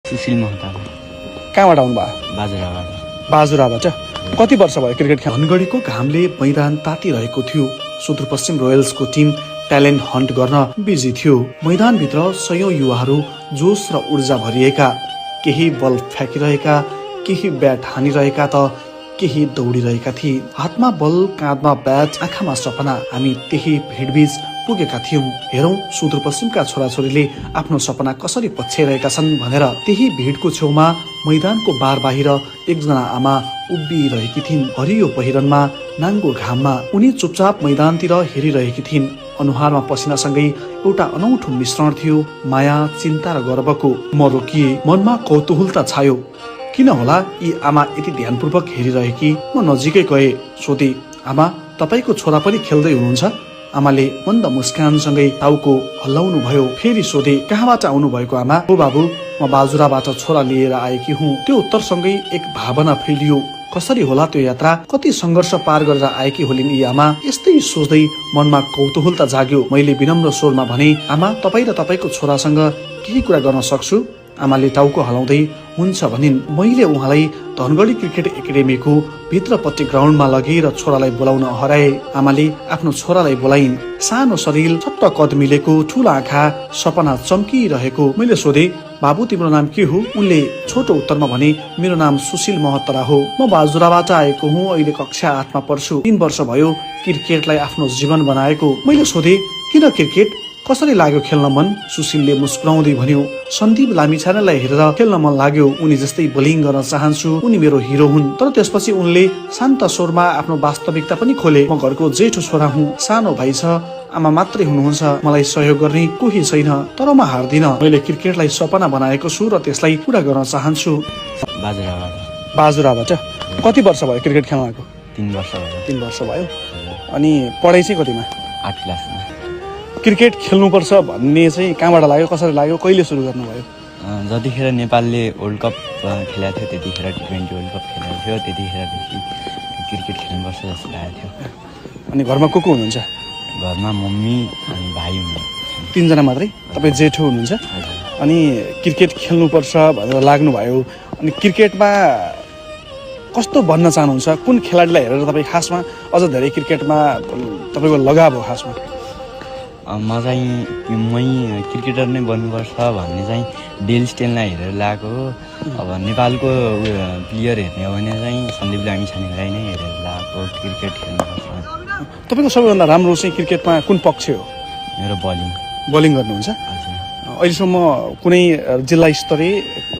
सुशील महता कहाँबाट आउनुभयो? बाजुराबाट। बाजुराबाट। कति वर्ष भयो क्रिकेट खेल? धनगढीको घामले मैदान तातिरहेको थियो। सुदूरपश्चिम रोयल्सको टिम ट्यालेन्ट हन्ट गर्न बिजी थियो। मैदानभित्र सयौं युवाहरू जोश र ऊर्जा भरिएका, केही बल फ्याँकिरहेका, केही ब्याट हानिरहेका त केही दौडिरहेका थिए। हातमा बल, काँधमा ब्याट, आँखामा सपना। हामी त्यही भिडबीच पुगेका थियौं। हेरौं सुदूरपश्चिमका छोराछोरीले आफ्नो सपना कसरी पछ्याइरहेका छन् भनेर। त्यही भिडको छेउमा मैदानको बार बाहिर एकजना आमा उभिरहेकी थिइन्। हरियो पहिरनमा, नाङ्गो घाममा उनी चुपचाप मैदानतिर हेरिरहेकी थिइन्। अनुहारमा पसिनासँगै एउटा अनौठो मिश्रण थियो, माया, चिन्ता र गर्वको। म रोकिए, मनमा कौतूहलता छायो। किन होला यी आमा यति ध्यानपूर्वक हेरिरहेकी? म नजिकै गए, सोधे, आमा तपाईको छोरा पनि खेल्दै हुनुहुन्छ? आमाले मन्द मुस्कानसँगै टाउको हल्लाउनु भयो। फेरि सोधे, कहाँबाट आउनु भएको आमा? हो बाबु, म बाजुराबाट छोरा लिएर आएकी हुँ। त्यो उत्तरसँगै एक भावना फैलियो। कसरी होला त्यो यात्रा? कति सङ्घर्ष पार गरेर आएकी होलिन् यी आमा? यस्तै सोच्दै मनमा कौतूहलता जाग्यो। मैले विनम्र स्वरमा भने, आमा तपाईँ र तपाईँको छोरासँग केही कुरा गर्न सक्छु? आमाले टाउको हलाउँदै हुन्छ भनिन्। मैले उहाँलाई धनगढी क्रिकेट एकाडेमीको भित्रपट्टि ग्राउन्डमा लगेर छोरालाई बोलाउन हराए। आमाले आफ्नो छोरालाई बोलाइन्। सानो शरीर, छट्ट कद मिलेको, ठुला आँखा, सपना चम्किरहेको। मैले सोधे, बाबु तिम्रो नाम के हो? उनले छोटो उत्तरमा भने, मेरो नाम सुशील महत्तरा हो। म बाजुराबाट आएको हुँ। अहिले कक्षा 8मा पढ्छु। 3 वर्ष भयो क्रिकेटलाई आफ्नो जीवन बनाएको। मैले सोधे, किन क्रिकेट? कसरी लाग्यो खेल्न मन? सुशीलले मुस्कुराउँदै भन्यो, सन्दीप लामिछानेलाई हेरेर खेल्न मन लाग्यो। उनी जस्तै बोलिङ गर्न चाहन्छु। उनी मेरो हिरो हुन्। तर त्यसपछि उनले शान्त स्वरमा आफ्नो वास्तविकता पनि खोले। म घरको जेठो छोरा हुँ। सानो भाइ छ, आमा मात्रै हुनुहुन्छ। मलाई सहयोग गर्ने कोही छैन। तर म हार्दिन। मैले क्रिकेटलाई सपना बनाएको छु र त्यसलाई पुरा गर्न चाहन्छु। बाजुराबाट। बाजुराबाट। कति वर्ष भयो क्रिकेट खेल्न आएको? 3 वर्ष भयो। 3 वर्ष भयो। अनि पढाइ चाहिँ कतिमा? 8 क्लासमा। क्रिकेट खेल्नुपर्छ भन्ने चाहिँ कहाँबाट लाग्यो, कसरी लाग्यो, कहिले सुरु गर्नुभयो? जतिखेर नेपालले वर्ल्ड कप खेलेको थियो, त्यतिखेर T20 वर्ल्ड कप खेलेको थियो, त्यतिखेरदेखि क्रिकेट खेल्नुपर्छ जस्तो लागेको थियो। अनि घरमा को हुनुहुन्छ? घरमा मम्मी अनि भाइ हुनुहुन्छ। 3 जना मात्रै? तपाईँ जेठो हुनुहुन्छ? अनि क्रिकेट खेल्नुपर्छ भनेर लाग्नुभयो। अनि क्रिकेटमा कस्तो बन्न चाहनुहुन्छ? कुन खेलाडीलाई हेरेर तपाईँ खासमा अझ धेरै क्रिकेटमा तपाईँको लगाव हो खासमा? म चाहिँ क्रिकेटर नै बन्नुपर्छ भन्ने चाहिँ डेल स्टेनलाई हेरेर लगाएको हो। अब नेपालको प्लेयर हेर्ने हो भने चाहिँ सन्दीप लामिछानेलाई नै हेरेर लगाएको। क्रिकेट खेल्नुपर्छ। तपाईँको सबैभन्दा राम्रो चाहिँ क्रिकेटमा कुन पक्ष हो? मेरो बलिङ। बलिङ गर्नुहुन्छ? हजुर। अहिलेसम्म कुनै जिल्ला स्तरीय